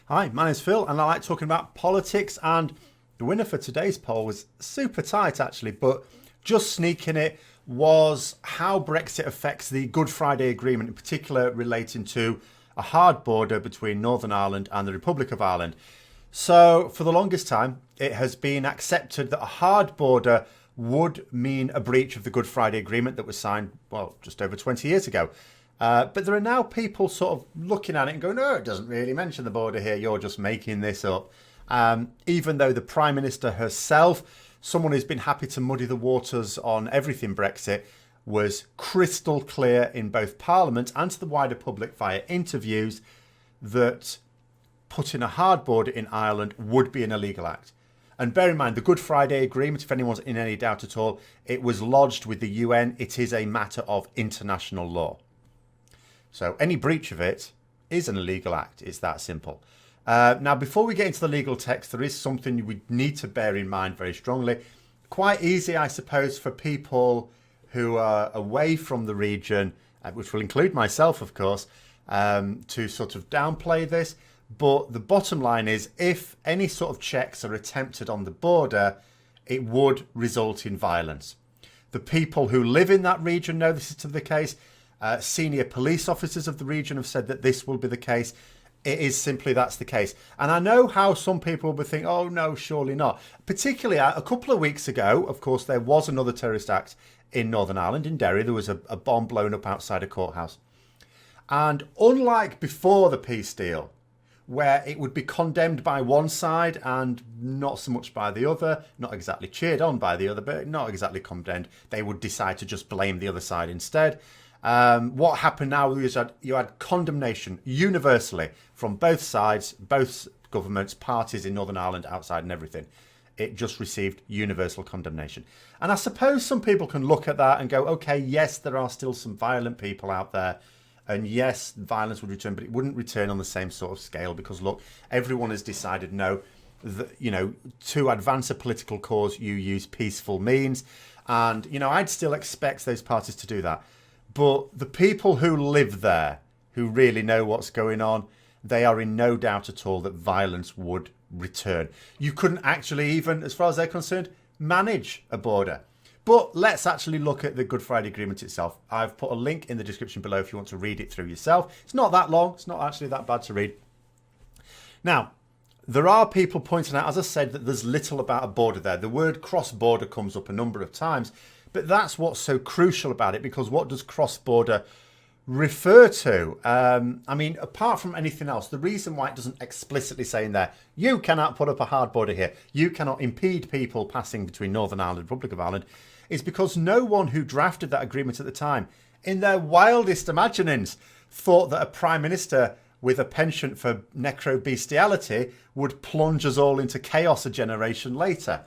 Hi, my name's Phil, and I like talking about politics. And the winner for today's poll was super tight, actually, but just sneaking it was how Brexit affects the Good Friday Agreement, in particular relating to a hard border between Northern Ireland and the Republic of Ireland. So, for the longest time, it has been accepted that a hard border would mean a breach of the Good Friday Agreement that was signed, well, just over 20 years ago. But there are now people sort of looking at it and going, no, it doesn't really mention the border here. You're just making this up. Even though the Prime Minister herself, someone who's been happy to muddy the waters on everything Brexit, was crystal clear in both Parliament and to the wider public via interviews that putting a hard border in Ireland would be an illegal act. And bear in mind, the Good Friday Agreement, if anyone's in any doubt at all, it was lodged with the UN. It is a matter of international law. So any breach of it is an illegal act. It's that simple. Now, before we get into the legal text, there is something we need to bear in mind very strongly. Quite easy, I suppose, for people who are away from the region, which will include myself, of course, to sort of downplay this. But the bottom line is, if any sort of checks are attempted on the border, it would result in violence. The people who live in that region know this is the case. Senior police officers of the region have said that this will be the case. It is simply that's the case. And I know how some people will think, oh no, surely not. Particularly a couple of weeks ago, of course, there was another terrorist act in Northern Ireland, in Derry. There was a bomb blown up outside a courthouse. And unlike before the peace deal, where it would be condemned by one side and not so much by the other, not exactly cheered on by the other, but not exactly condemned, they would decide to just blame the other side instead. What happened now is you had condemnation universally from both sides, both governments, parties in Northern Ireland, outside and everything. It just received universal condemnation. And I suppose some people can look at that and go, okay, yes, there are still some violent people out there. And yes, violence would return, but it wouldn't return on the same sort of scale because, look, everyone has decided no, to advance a political cause, you use peaceful means. And, I'd still expect those parties to do that. But the people who live there, who really know what's going on, they are in no doubt at all that violence would return. You couldn't actually even, as far as they're concerned, manage a border. But let's actually look at the Good Friday Agreement itself. I've put a link in the description below if you want to read it through yourself. It's not that long. It's not actually that bad to read. Now, there are people pointing out, as I said, that there's little about a border there. The word cross-border comes up a number of times. But that's what's so crucial about it, because what does cross-border refer to? Apart from anything else, the reason why it doesn't explicitly say in there, you cannot put up a hard border here, you cannot impede people passing between Northern Ireland and the Republic of Ireland, is because no one who drafted that agreement at the time, in their wildest imaginings, thought that a Prime Minister with a penchant for necro-bestiality would plunge us all into chaos a generation later.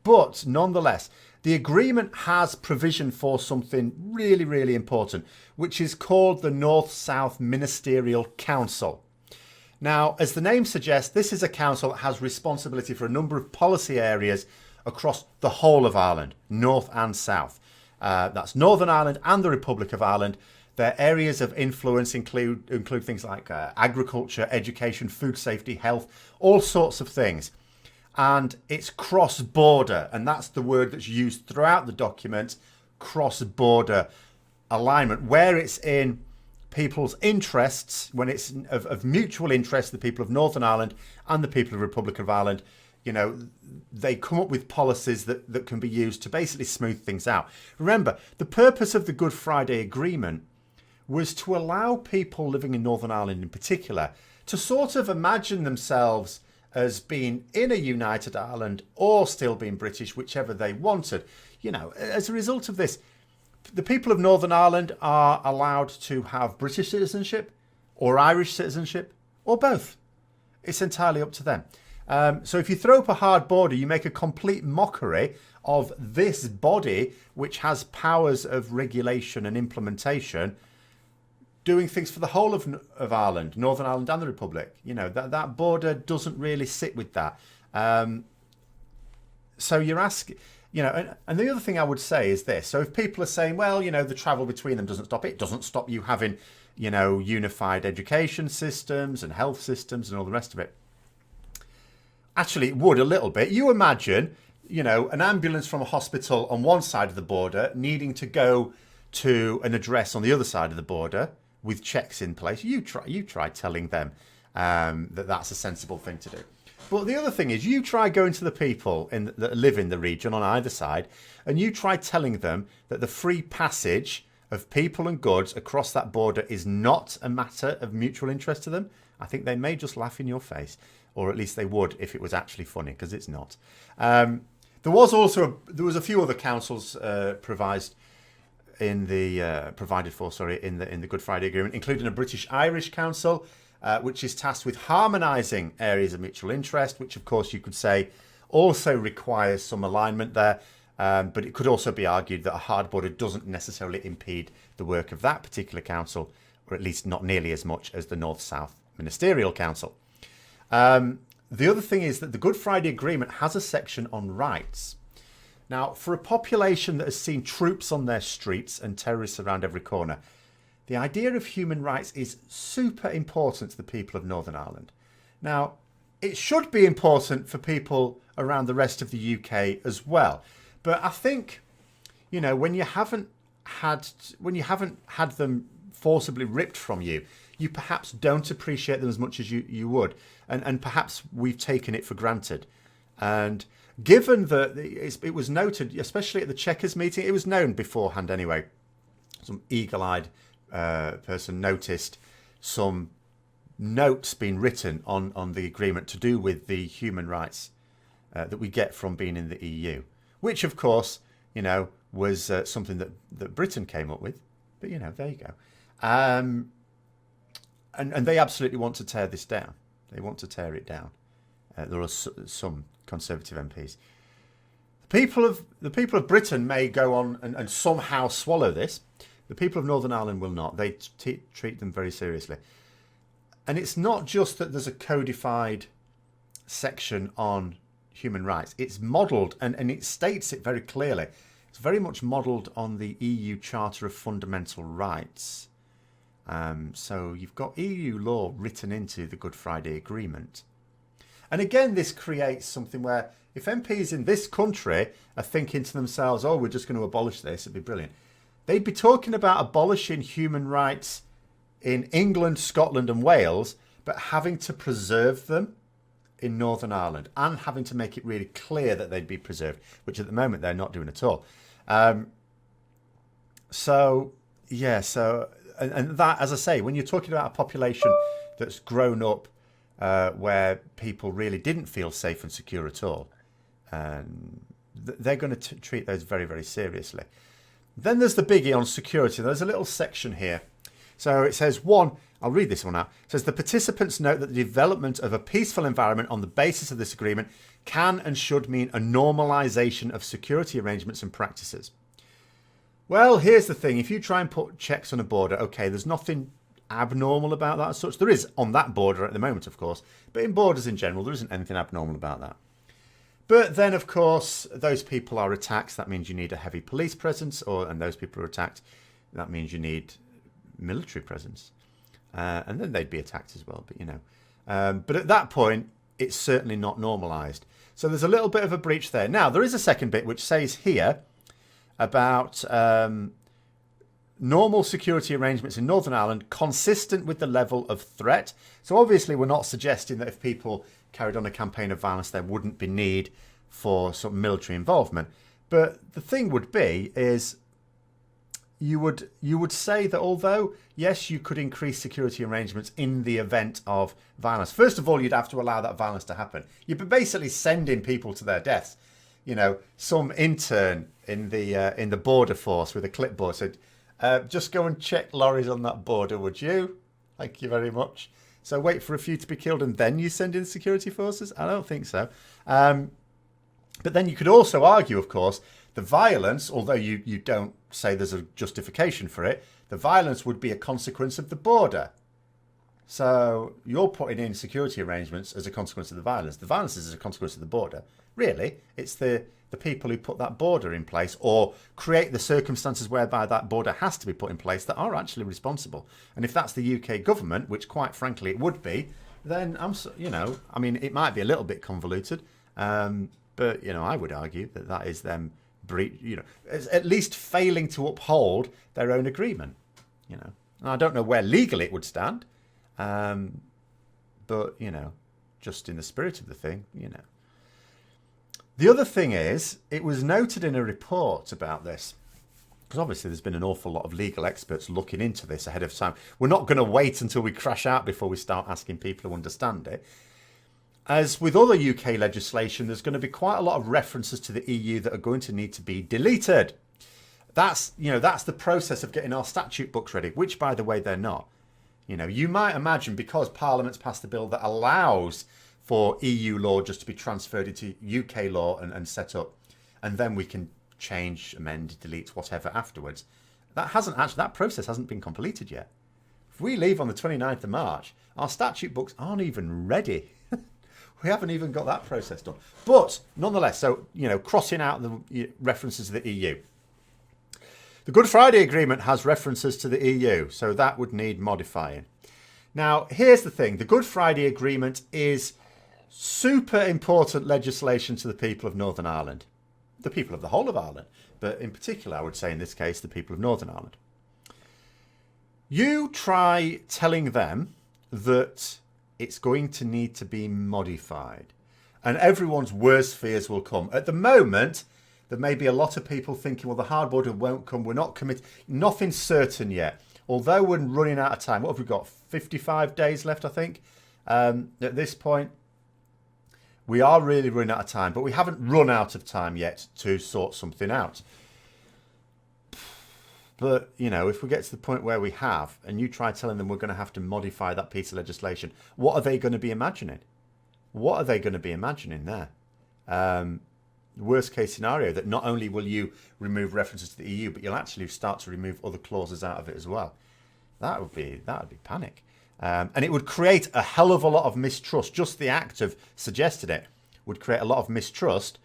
But nonetheless, the agreement has provision for something really, really important, which is called the North-South Ministerial Council. Now, as the name suggests, this is a council that has responsibility for a number of policy areas across the whole of Ireland, North and South. That's Northern Ireland and the Republic of Ireland. Their areas of influence include things like agriculture, education, food safety, health, all sorts of things. And it's cross-border, and that's the word that's used throughout the document, cross-border alignment, where it's in people's interests, when it's of mutual interest, the people of Northern Ireland and the people of the Republic of Ireland, they come up with policies that can be used to basically smooth things out. Remember, the purpose of the Good Friday Agreement was to allow people living in Northern Ireland in particular to sort of imagine themselves as being in a united Ireland or still being British, whichever they wanted. As a result of this, the people of Northern Ireland are allowed to have British citizenship or Irish citizenship or both. It's entirely up to them. So if you throw up a hard border, you make a complete mockery of this body, which has powers of regulation and implementation, doing things for the whole of Ireland, Northern Ireland and the Republic. That border doesn't really sit with that. So you're asking, and the other thing I would say is this. So if people are saying, well, the travel between them doesn't stop, it doesn't stop you having, unified education systems and health systems and all the rest of it. Actually, it would a little bit. You imagine, an ambulance from a hospital on one side of the border needing to go to an address on the other side of the border with checks in place. You try telling them that that's a sensible thing to do. But the other thing is, you try going to the people that live in the region on either side, and you try telling them that the free passage of people and goods across that border is not a matter of mutual interest to them. I think they may just laugh in your face, or at least they would if it was actually funny, because it's not. There was a few other councils provided for in the Good Friday Agreement, including a British-Irish Council, which is tasked with harmonising areas of mutual interest, which of course you could say also requires some alignment there. But it could also be argued that a hard border doesn't necessarily impede the work of that particular council, or at least not nearly as much as the North-South Ministerial Council. The other thing is that the Good Friday Agreement has a section on rights. Now, for a population that has seen troops on their streets and terrorists around every corner, the idea of human rights is super important to the people of Northern Ireland. Now, it should be important for people around the rest of the UK as well. But I think, when you haven't had them forcibly ripped from you, you perhaps don't appreciate them as much as you would. And perhaps we've taken it for granted. And given that it was noted, especially at the Chequers meeting, it was known beforehand anyway, some eagle-eyed person noticed some notes being written on the agreement to do with the human rights that we get from being in the EU, which of course was something that Britain came up with. But there you go. And they absolutely want to tear this down. They want to tear it down. There are some Conservative MPs. The people of Britain may go on and somehow swallow this. The people of Northern Ireland will not. They treat them very seriously. And it's not just that there's a codified section on human rights. It's modelled, and it states it very clearly. It's very much modelled on the EU Charter of Fundamental Rights. So you've got EU law written into the Good Friday Agreement. And again, this creates something where if MPs in this country are thinking to themselves, oh, we're just going to abolish this, it'd be brilliant. They'd be talking about abolishing human rights in England, Scotland and Wales, but having to preserve them in Northern Ireland and having to make it really clear that they'd be preserved, which at the moment they're not doing at all. And that, as I say, when you're talking about a population that's grown up where people really didn't feel safe and secure at all, they're going to treat those very, very seriously. Then there's the biggie on security. There's a little section here. So it says, I'll read this one out. It says, the participants note that the development of a peaceful environment on the basis of this agreement can and should mean a normalisation of security arrangements and practices. Well, here's the thing. If you try and put checks on a border, okay, there's nothing abnormal about that as such. There is on that border at the moment, of course. But in borders in general, there isn't anything abnormal about that. But then, of course, those people are attacked. That means you need a heavy police presence. And those people are attacked. That means you need military presence. And then they'd be attacked as well. But, but at that point, it's certainly not normalised. So there's a little bit of a breach there. Now, there is a second bit which says here about normal security arrangements in Northern Ireland consistent with the level of threat. So obviously we're not suggesting that if people carried on a campaign of violence there wouldn't be need for some military involvement. But the thing would be is you would say that although, yes, you could increase security arrangements in the event of violence. First of all, you'd have to allow that violence to happen. You'd be basically sending people to their deaths. Some intern in the border force with a clipboard said, just go and check lorries on that border, would you? Thank you very much. So wait for a few to be killed and then you send in security forces? I don't think so. But then you could also argue, of course, the violence, although you don't say there's a justification for it, the violence would be a consequence of the border. So you're putting in security arrangements as a consequence of the violence. The violence is as a consequence of the border. Really, it's the people who put that border in place or create the circumstances whereby that border has to be put in place that are actually responsible. And if that's the UK government, which quite frankly it would be, then I mean, it might be a little bit convoluted, but I would argue that that is them at least failing to uphold their own agreement. And I don't know where legally it would stand. But, just in the spirit of the thing, The other thing is, it was noted in a report about this, because obviously there's been an awful lot of legal experts looking into this ahead of time. We're not going to wait until we crash out before we start asking people who understand it. As with other UK legislation, there's going to be quite a lot of references to the EU that are going to need to be deleted. That's the process of getting our statute books ready, which, by the way, they're not. You might imagine because Parliament's passed a bill that allows for EU law just to be transferred into UK law and set up, and then we can change, amend, delete, whatever afterwards. That process hasn't been completed yet. If we leave on the 29th of March, our statute books aren't even ready. We haven't even got that process done. But nonetheless, so, crossing out the references to the EU. The Good Friday Agreement has references to the EU, so that would need modifying. Now, here's the thing. The Good Friday Agreement is super important legislation to the people of Northern Ireland. The people of the whole of Ireland, but in particular, I would say in this case, the people of Northern Ireland. You try telling them that it's going to need to be modified, and everyone's worst fears will come. At the moment, there may be a lot of people thinking, well, the hard border won't come. We're not committed. Nothing's certain yet. Although we're running out of time. What have we got? 55 days left, I think. At this point, we are really running out of time. But we haven't run out of time yet to sort something out. But, if we get to the point where we have, and you try telling them we're going to have to modify that piece of legislation, what are they going to be imagining? What are they going to be imagining there? Worst case scenario that not only will you remove references to the EU, but you'll actually start to remove other clauses out of it as well. That would be panic, and it would create a hell of a lot of mistrust. Just the act of suggesting it would create a lot of mistrust,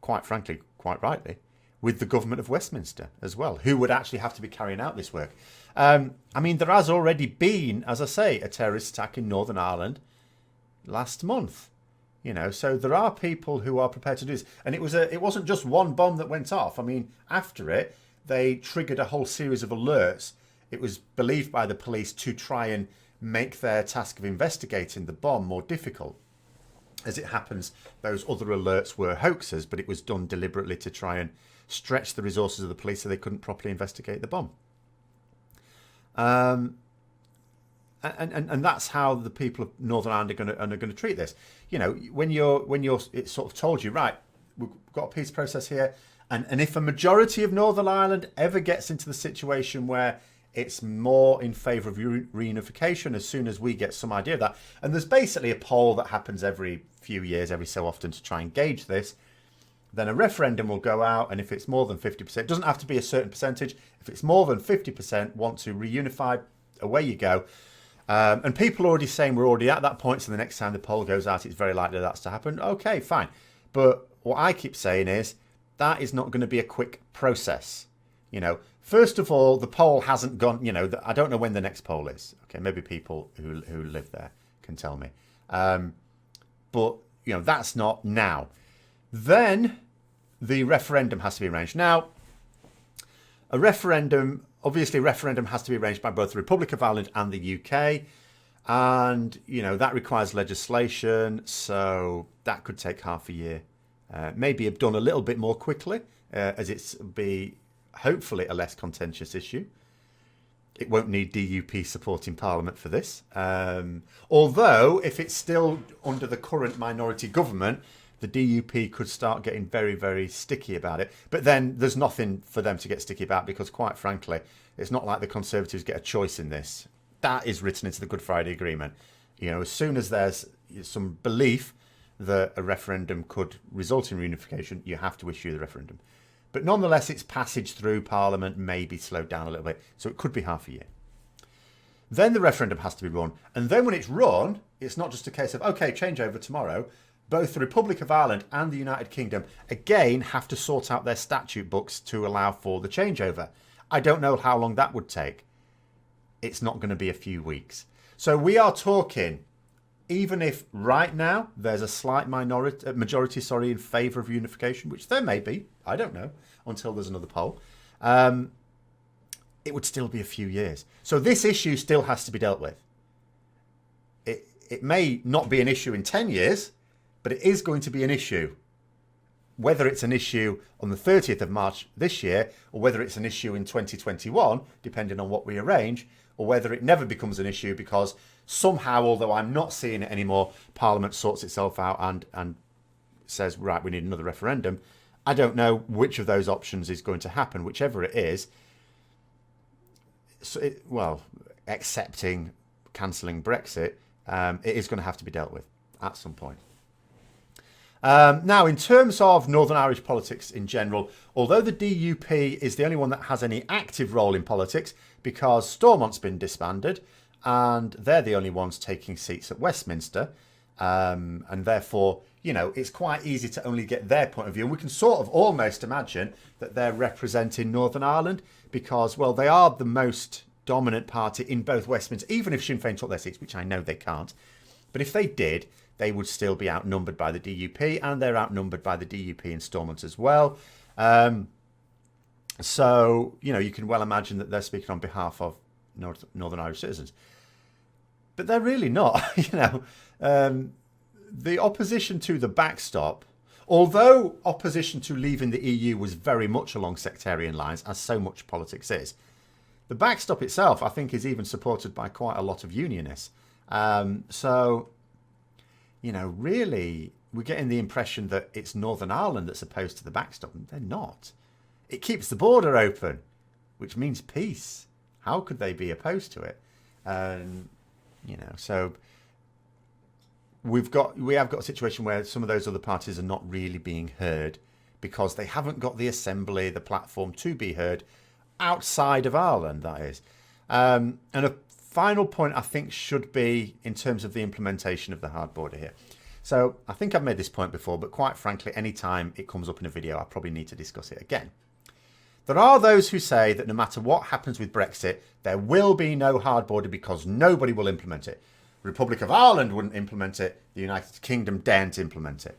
quite frankly, quite rightly, with the government of Westminster as well, who would actually have to be carrying out this work. I mean, there has already been, as I say, a terrorist attack in Northern Ireland last month. So there are people who are prepared to do this. And it wasn't just one bomb that went off. I mean, after it, they triggered a whole series of alerts. It was believed by the police to try and make their task of investigating the bomb more difficult. As it happens, those other alerts were hoaxes, but it was done deliberately to try and stretch the resources of the police so they couldn't properly investigate the bomb. And that's how the people of Northern Ireland are going to treat this. When it's sort of told you, right, we've got a peace process here, and if a majority of Northern Ireland ever gets into the situation where it's more in favour of reunification as soon as we get some idea of that, and there's basically a poll that happens every few years, every so often, to try and gauge this, then a referendum will go out, and if it's more than 50%, it doesn't have to be a certain percentage, if it's more than 50% want to reunify, away you go. And people are already saying we're already at that point, so the next time the poll goes out, it's very likely that's to happen. Okay, fine. But what I keep saying is that is not going to be a quick process. First of all, the poll hasn't gone, I don't know when the next poll is. Okay, maybe people who live there can tell me. But, that's not now. Then the referendum has to be arranged. Now, obviously, a referendum has to be arranged by both the Republic of Ireland and the UK. And, that requires legislation. So that could take half a year. Maybe done a little bit more quickly, as it's be hopefully a less contentious issue. It won't need DUP support in Parliament for this. Although, if it's still under the current minority government, the DUP could start getting very, very sticky about it. But then there's nothing for them to get sticky about because, quite frankly, it's not like the Conservatives get a choice in this. That is written into the Good Friday Agreement. As soon as there's some belief that a referendum could result in reunification, you have to issue the referendum. But nonetheless, its passage through Parliament may be slowed down a little bit, so it could be half a year. Then the referendum has to be run. And then when it's run, it's not just a case of, okay, changeover tomorrow. Both the Republic of Ireland and the United Kingdom, again, have to sort out their statute books to allow for the changeover. I don't know how long that would take. It's not going to be a few weeks. So we are talking, even if right now there's a slight majority in favour of unification, which there may be, I don't know, until there's another poll, it would still be a few years. So this issue still has to be dealt with. It may not be an issue in 10 years, but it is going to be an issue. Whether it's an issue on the 30th of March this year, or whether it's an issue in 2021, depending on what we arrange, or whether it never becomes an issue because somehow, although I'm not seeing it anymore, Parliament sorts itself out and says, right, we need another referendum. I don't know which of those options is going to happen. Whichever it is, accepting, cancelling Brexit, it is going to have to be dealt with at some point. Now, in terms of Northern Irish politics in general, although the DUP is the only one that has any active role in politics because Stormont's been disbanded and they're the only ones taking seats at Westminster, and therefore, it's quite easy to only get their point of view. And we can sort of almost imagine that they're representing Northern Ireland because, well, they are the most dominant party in both Westminster, even if Sinn Féin took their seats, which I know they can't. But if they did, they would still be outnumbered by the DUP, and they're outnumbered by the DUP in Stormont as well. So, you can well imagine that they're speaking on behalf of Northern Irish citizens. But they're really not, The opposition to the backstop, although opposition to leaving the EU was very much along sectarian lines, as so much politics is, the backstop itself, I think, is even supported by quite a lot of unionists. Really, we're getting the impression that it's Northern Ireland that's opposed to the backstop. And they're not. It keeps the border open, which means peace. How could they be opposed to it? So we have got a situation where some of those other parties are not really being heard because they haven't got the assembly, the platform to be heard outside of Ireland, that is. And a final point, I think, should be in terms of the implementation of the hard border here. So I think I've made this point before, but quite frankly, anytime it comes up in a video, I probably need to discuss it again. There are those who say that no matter what happens with Brexit, there will be no hard border because nobody will implement it. The Republic of Ireland wouldn't implement it. The United Kingdom daren't implement it.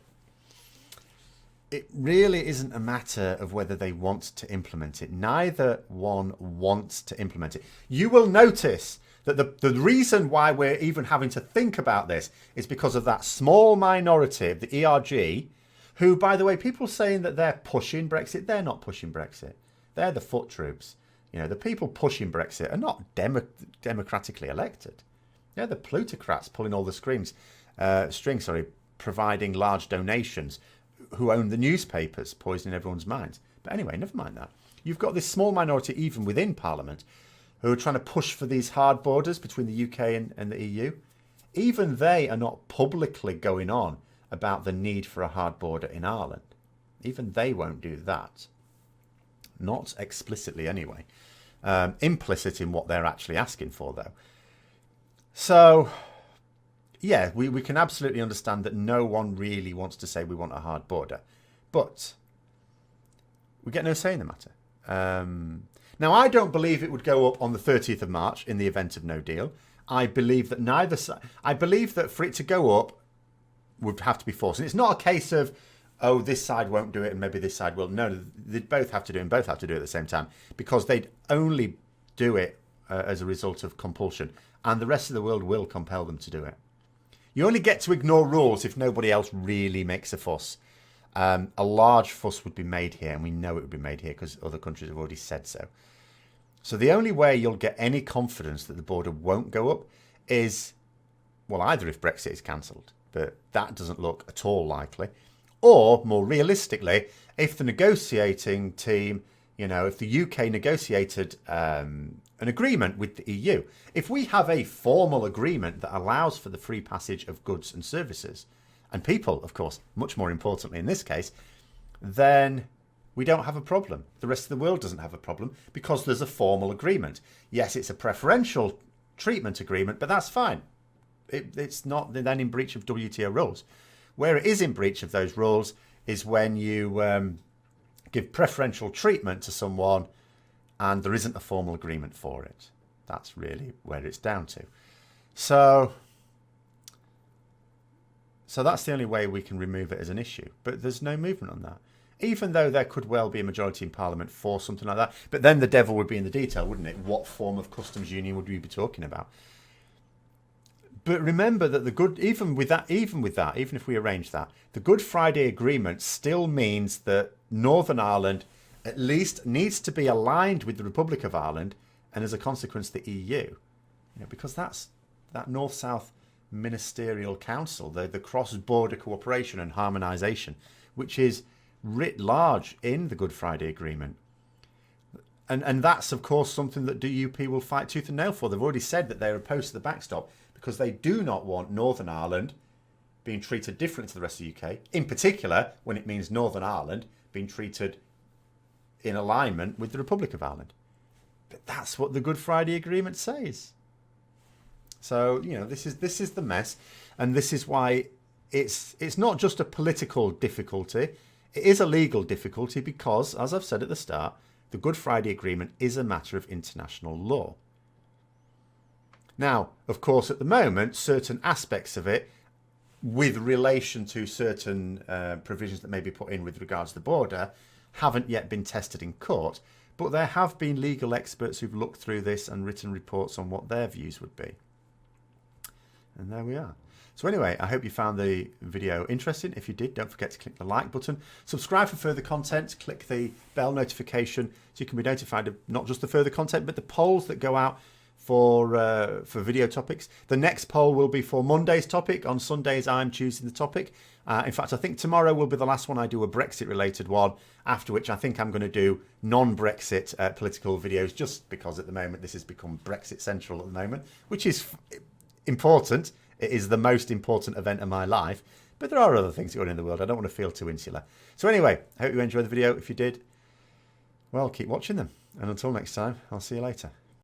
It really isn't a matter of whether they want to implement it. Neither one wants to implement it. You will notice that the reason why we're even having to think about this is because of that small minority of the ERG, who, by the way, people saying that they're pushing Brexit, they're not pushing Brexit. They're the foot troops. The people pushing Brexit are not democratically elected. They're the plutocrats pulling all the strings, providing large donations, who own the newspapers, poisoning everyone's minds. But anyway, never mind that. You've got this small minority even within Parliament who are trying to push for these hard borders between the UK and the EU. Even they are not publicly going on about the need for a hard border in Ireland. Even they won't do that. Not explicitly anyway. Implicit in what they're actually asking for, though. So, yeah, we can absolutely understand that no one really wants to say we want a hard border. But we get no say in the matter. Now, I don't believe it would go up on the 30th of March in the event of no deal. I believe that neither side... I believe that for it to go up would have to be forced. And it's not a case of, oh, this side won't do it and maybe this side will. No, they'd both have to do it and both have to do it at the same time because they'd only do it as a result of compulsion. And the rest of the world will compel them to do it. You only get to ignore rules if nobody else really makes a fuss. A large fuss would be made here, and we know it would be made here because other countries have already said so. So the only way you'll get any confidence that the border won't go up is, well, either if Brexit is cancelled, but that doesn't look at all likely, or more realistically, if the negotiating team, if the UK negotiated an agreement with the EU, if we have a formal agreement that allows for the free passage of goods and services, and people, of course, much more importantly in this case, then we don't have a problem. The rest of the world doesn't have a problem because there's a formal agreement. Yes, it's a preferential treatment agreement, but that's fine. It's not then in breach of WTO rules. Where it is in breach of those rules is when you give preferential treatment to someone and there isn't a formal agreement for it. That's really where it's down to. So that's the only way we can remove it as an issue. But there's no movement on that. Even though there could well be a majority in Parliament for something like that. But then the devil would be in the detail, wouldn't it? What form of customs union would we be talking about? But remember that even if we arrange that, the Good Friday Agreement still means that Northern Ireland at least needs to be aligned with the Republic of Ireland and as a consequence the EU. Because that's that North-South Ministerial Council, the cross-border cooperation and harmonisation, which is writ large in the Good Friday Agreement. And that's, of course, something that DUP will fight tooth and nail for. They've already said that they're opposed to the backstop because they do not want Northern Ireland being treated differently to the rest of the UK, in particular when it means Northern Ireland being treated in alignment with the Republic of Ireland. But that's what the Good Friday Agreement says. So, this is the mess, and this is why it's not just a political difficulty, it is a legal difficulty because, as I've said at the start, the Good Friday Agreement is a matter of international law. Now, of course, at the moment, certain aspects of it, with relation to certain provisions that may be put in with regards to the border, haven't yet been tested in court, but there have been legal experts who've looked through this and written reports on what their views would be. And there we are. So anyway, I hope you found the video interesting. If you did, don't forget to click the like button. Subscribe for further content. Click the bell notification so you can be notified of not just the further content, but the polls that go out for video topics. The next poll will be for Monday's topic. On Sundays, I'm choosing the topic. In fact, I think tomorrow will be the last one I do a Brexit-related one, after which I think I'm going to do non-Brexit political videos, just because at the moment this has become Brexit Central at the moment, which is important. It is the most important event of my life, but there are other things going on in the world. I don't want to feel too insular. So anyway, I hope you enjoyed the video. If you did, well, keep watching them. And until next time, I'll see you later.